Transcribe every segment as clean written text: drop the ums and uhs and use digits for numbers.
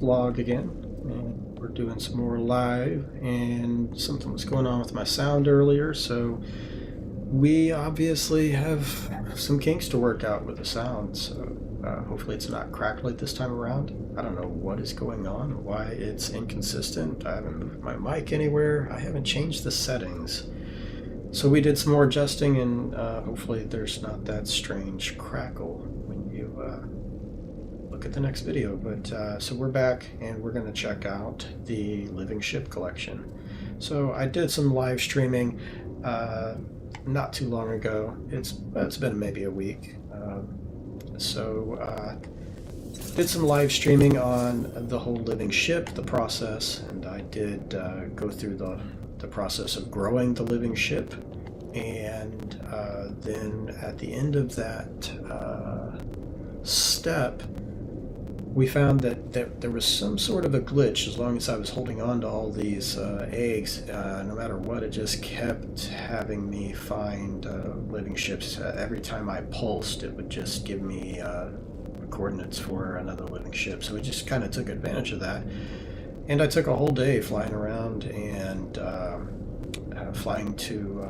vlog again, and we're doing some more live, and something was going on with my sound earlier, so we obviously have some kinks to work out with the sound. So hopefully it's not crackly this time around. I don't know what is going on, why it's inconsistent. I haven't moved my mic anywhere. I haven't changed the settings. So we did some more adjusting, and hopefully there's not that strange crackle when you look at the next video. But so we're back, and we're going to check out the Living Ship collection. So I did some live streaming not too long ago. It's been maybe a week. Did some live streaming on the whole Living Ship, the process, and I did go through the process of growing the Living Ship, and then at the end of that step, we found that there was some sort of a glitch. As long as I was holding on to all these eggs, no matter what, it just kept having me find living ships. Every time I pulsed, it would just give me coordinates for another living ship. So we just kind of took advantage of that. And I took a whole day flying around and flying to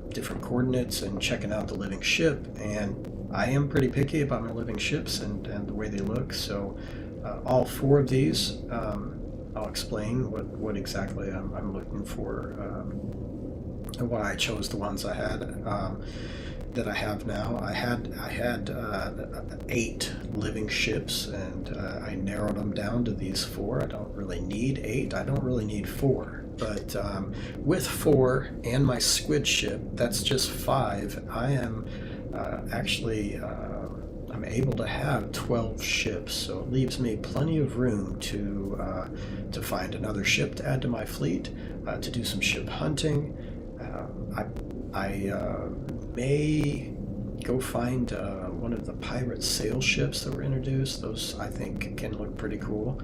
different coordinates and checking out the living ship. And I am pretty picky about my living ships and the way they look. So all four of these, I'll explain what exactly I'm looking for and why I chose the ones I had that I have now. I had 8 living ships, and I narrowed them down to these 4. I don't really need 8. I don't really need 4. But with 4 and my squid ship, that's just 5. I am I'm able to have 12 ships, so it leaves me plenty of room to find another ship to add to my fleet, to do some ship hunting. I may go find one of the pirate sail ships that were introduced. Those, I think, can look pretty cool.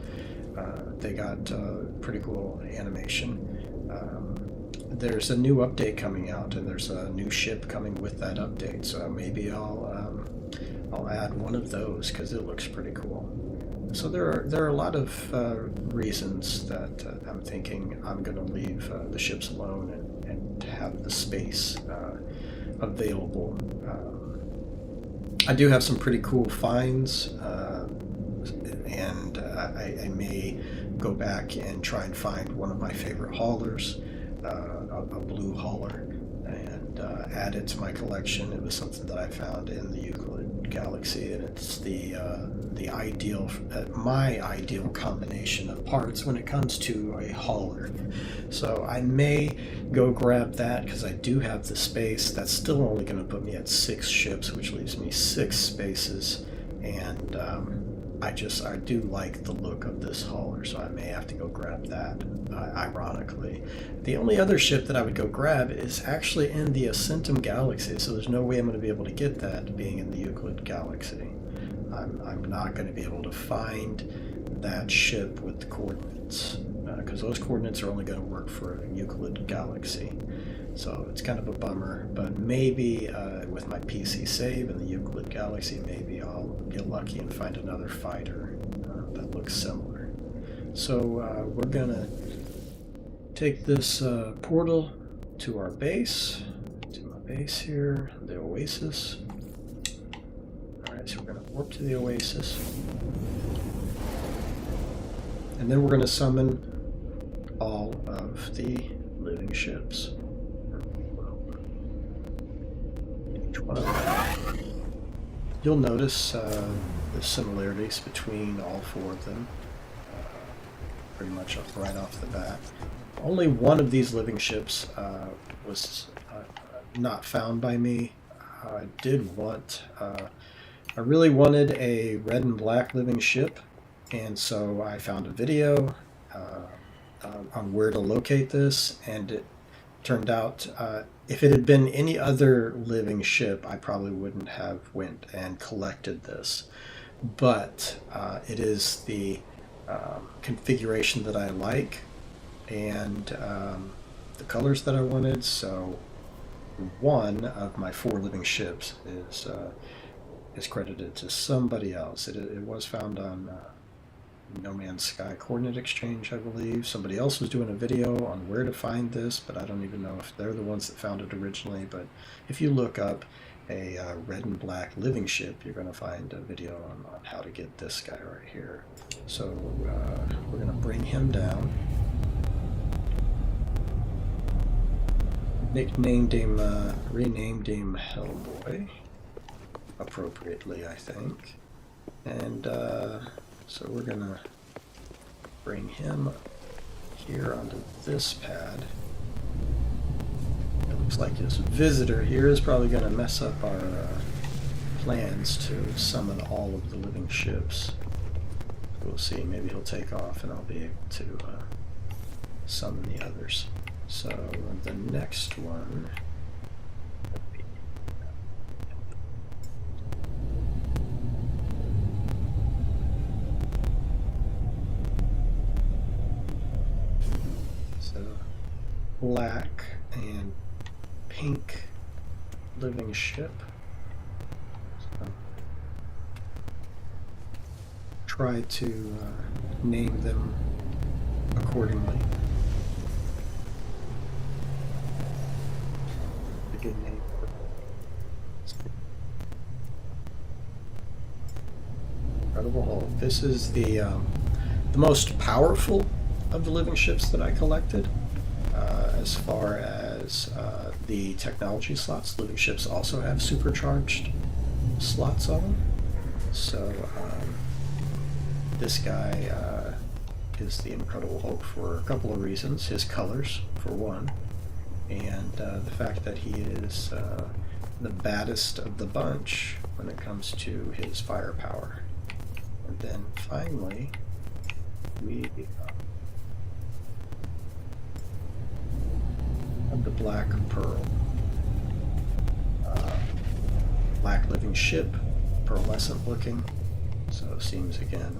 They got pretty cool animation. There's a new update coming out, and there's a new ship coming with that update, so maybe I'll add one of those because it looks pretty cool. So there are a lot of reasons that I'm thinking I'm going to leave the ships alone and have the space available. I do have some pretty cool finds, and I may go back and try and find one of my favorite haulers, a blue hauler, and add it to my collection. It was something that I found in the Euclid Galaxy, and it's the ideal, my ideal combination of parts when it comes to a hauler. So I may go grab that because I do have the space. That's still only going to put me at 6 ships, which leaves me 6 spaces, and I do like the look of this hauler, so I may have to go grab that, ironically. The only other ship that I would go grab is actually in the Ascentum Galaxy, so there's no way I'm going to be able to get that being in the Euclid Galaxy. I'm not going to be able to find that ship with the coordinates, because those coordinates are only going to work for a Euclid Galaxy. So it's kind of a bummer, but maybe with my PC save in the Euclid Galaxy, maybe I'll get lucky and find another fighter that looks similar. So we're gonna take this portal to our base, to my base here, the Oasis. Alright, so we're gonna warp to the Oasis. And then we're gonna summon all of the living ships. You'll notice the similarities between all 4 of them, pretty much right off the bat. Only one of these living ships was not found by me. I really wanted a red and black living ship, and so I found a video on where to locate this, and it turned out if it had been any other living ship, I probably wouldn't have went and collected this. But it is the configuration that I like, and the colors that I wanted. So one of my 4 living ships is credited to somebody else. It was found on No Man's Sky Coordinate Exchange, I believe. Somebody else was doing a video on where to find this, but I don't even know if they're the ones that found it originally. But if you look up a red and black living ship, you're going to find a video on how to get this guy right here. So we're going to bring him down. Renamed him Hellboy, appropriately, I think. And so we're going to bring him here onto this pad. It looks like his visitor here is probably going to mess up our plans to summon all of the living ships. We'll see. Maybe he'll take off and I'll be able to summon the others. So the next one black and pink living ship. So try to name them accordingly. A good name. Incredible Hulk. This is the most powerful of the living ships that I collected. As far as the technology slots, living ships also have supercharged slots on them. So this guy is the Incredible Hulk for a couple of reasons. His colors, for one, and the fact that he is the baddest of the bunch when it comes to his firepower. And then finally, we the Black Pearl. Black living ship, pearlescent looking, so seems again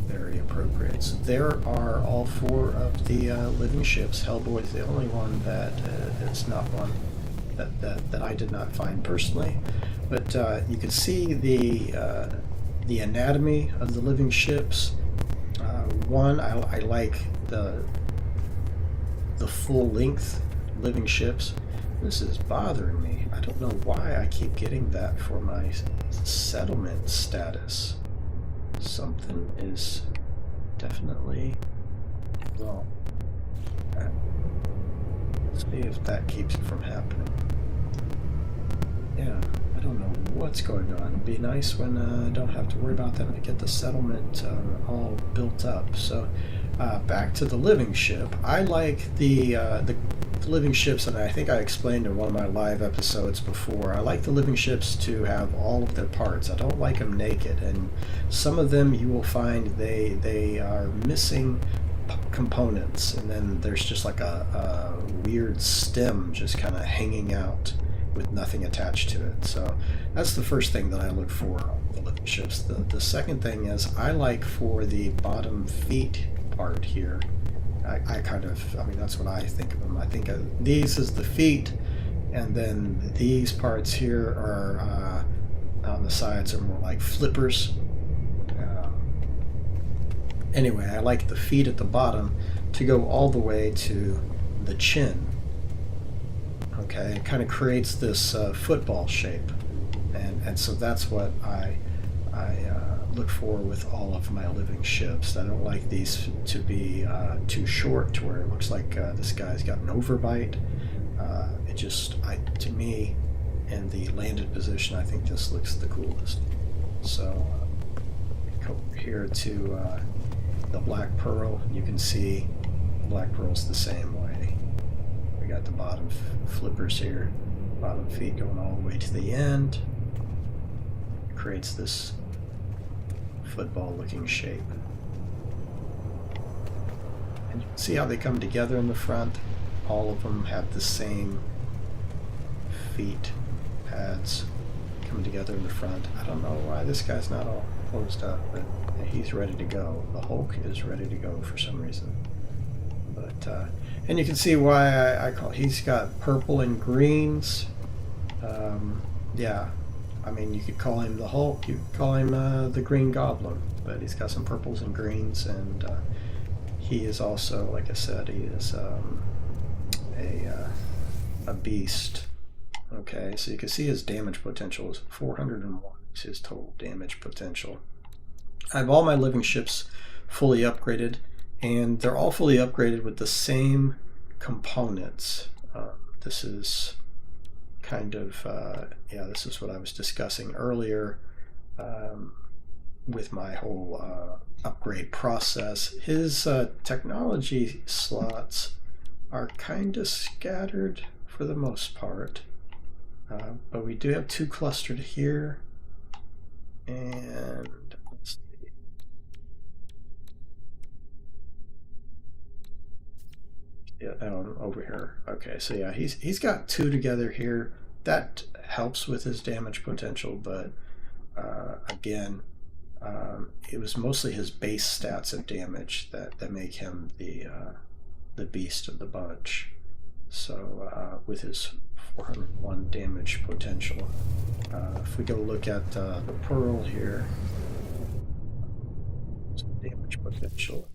very appropriate. So there are all four of the living ships. Hellboy is the only one that is not one that I did not find personally, but you can see the anatomy of the living ships. One, I like the full length living ships. This is bothering me. I don't know why I keep getting that for my settlement status. Something is definitely wrong. Let's see if that keeps it from happening. Yeah, I don't know what's going on. It'd be nice when I don't have to worry about that to get the settlement all built up. So back to the living ship. I like the living ships, and I think I explained in one of my live episodes before, I like the living ships to have all of their parts. I don't like them naked, and some of them you will find they are missing components, and then there's just like a weird stem just kind of hanging out with nothing attached to it. So that's the first thing that I look for on the living ships. The second thing is I like for the bottom feet part here, I mean, that's what I think of them. I think of these as the feet, and then these parts here are on the sides are more like flippers. Anyway, I like the feet at the bottom to go all the way to the chin. Okay, it kind of creates this football shape, and so that's what I look for with all of my living ships. I don't like these to be too short to where it looks like this guy's got an overbite. It just, to me, in the landed position, I think this looks the coolest. So go here to the Black Pearl. You can see the Black Pearl's the same way. We got the bottom flippers here, bottom feet going all the way to the end. It creates this football looking shape. And you can see how they come together in the front. All of them have the same feet pads coming together in the front. I don't know why this guy's not all closed up, but he's ready to go. The Hulk is ready to go for some reason. But and you can see why I call, he's got purple and greens. Yeah, I mean, you could call him the Hulk, you could call him the Green Goblin, but he's got some purples and greens, and he is also, like I said, he is a beast. Okay, so you can see his damage potential is 401. Is his total damage potential. I have all my living ships fully upgraded, and they're all fully upgraded with the same components. This is kind of, yeah, this is what I was discussing earlier with my whole upgrade process. His technology slots are kind of scattered for the most part, but we do have 2 clustered here, and let's see. Yeah, over here. Okay, so yeah, he's got 2 together here. That helps with his damage potential, but again, it was mostly his base stats of damage that make him the beast of the bunch. So with his 401 damage potential, if we go look at the Pearl here, damage potential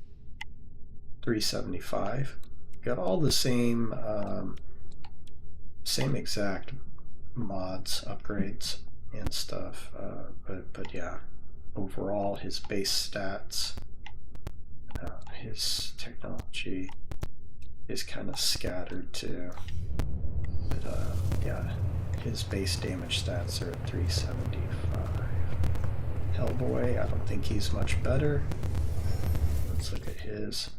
375. Got all the same same exact mods, upgrades, and stuff, but yeah, overall his base stats, his technology is kind of scattered too. But yeah, his base damage stats are at 375. Hellboy, I don't think he's much better. Let's look at his.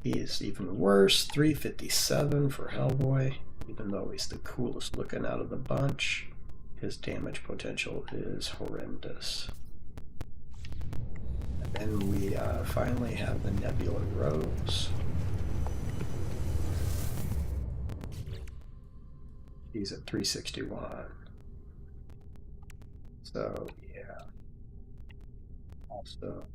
He is even worse, 357 for Hellboy. Even though he's the coolest looking out of the bunch, his damage potential is horrendous. And then we finally have the Nebula Rose. He's at 361. So yeah. Also,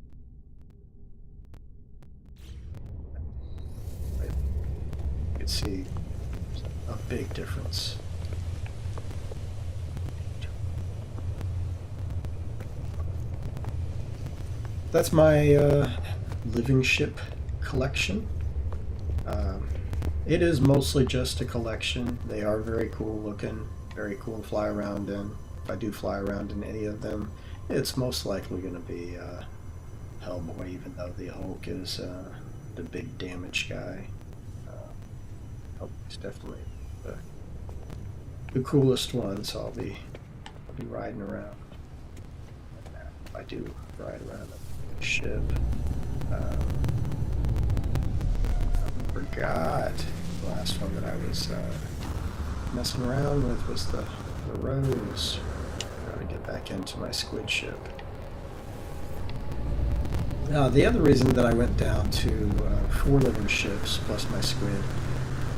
you can see a big difference. That's my living ship collection. It is mostly just a collection. They are very cool looking, very cool to fly around in. If I do fly around in any of them, it's most likely going to be Hellboy, even though the Hulk is the big damage guy. Hellboy's definitely the coolest one, so I'll be riding around. If I do ride around a ship. I forgot the last one that I was messing around with was the Rose. Gotta get back into my squid ship. Now, the other reason that I went down to 4 living ships plus my squid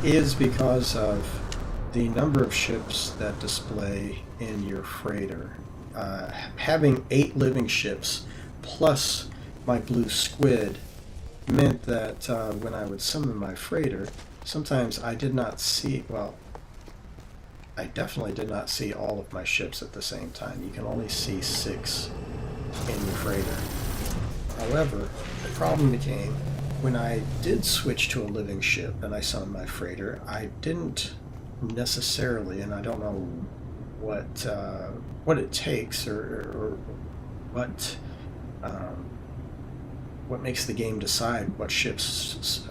is because of the number of ships that display in your freighter. Having 8 living ships plus my blue squid meant that when I would summon my freighter, sometimes I did not see, well, I definitely did not see all of my ships at the same time. You can only see 6 in your freighter. However, the problem became when I did switch to a living ship and I summoned my freighter, I didn't necessarily, and I don't know what it takes or what makes the game decide what ships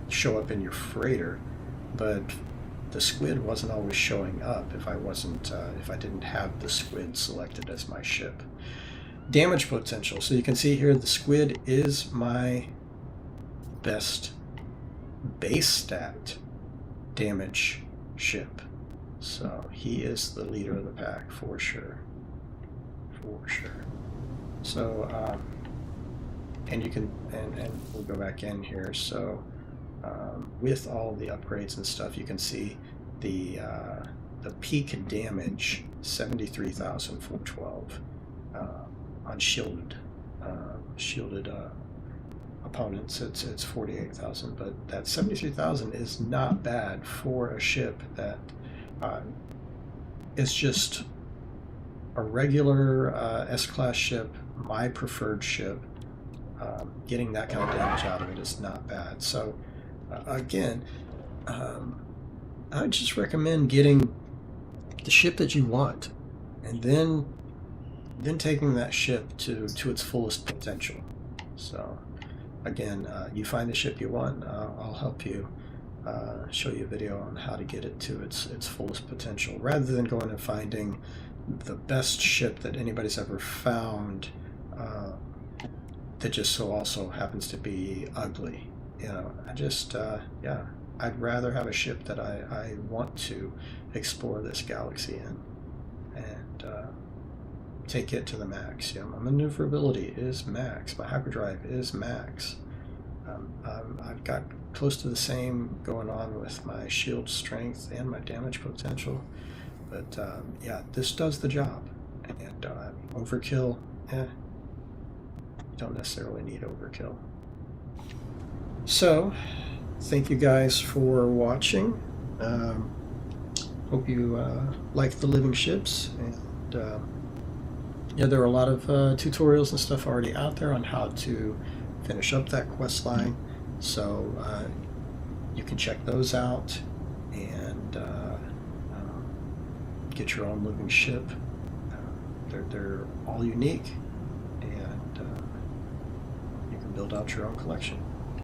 show up in your freighter, but the squid wasn't always showing up if I didn't have the squid selected as my ship. Damage potential. So you can see here the squid is my best base stat damage ship. So he is the leader of the pack for sure. For sure. So and you can and we'll go back in here. So with all the upgrades and stuff, you can see the peak damage 73,412 on shielded opponents. It's 48,000, but that 73,000 is not bad for a ship that is just a regular S-class ship, my preferred ship. getting that kind of damage out of it is not bad. So again, I would just recommend getting the ship that you want, and then taking that ship to its fullest potential. So again, you find the ship you want, I'll help you show you a video on how to get it to its fullest potential, rather than going and finding the best ship that anybody's ever found that just so also happens to be ugly. You know, I just yeah, I'd rather have a ship that I want to explore this galaxy in, and take it to the max. You know, my maneuverability is max, my hyperdrive is max. I've got close to the same going on with my shield strength and my damage potential, but yeah, this does the job. And overkill, you don't necessarily need overkill. So thank you guys for watching. Hope you like the living ships, and yeah, there are a lot of tutorials and stuff already out there on how to finish up that quest line, so you can check those out and get your own living ship. They're all unique, and you can build out your own collection.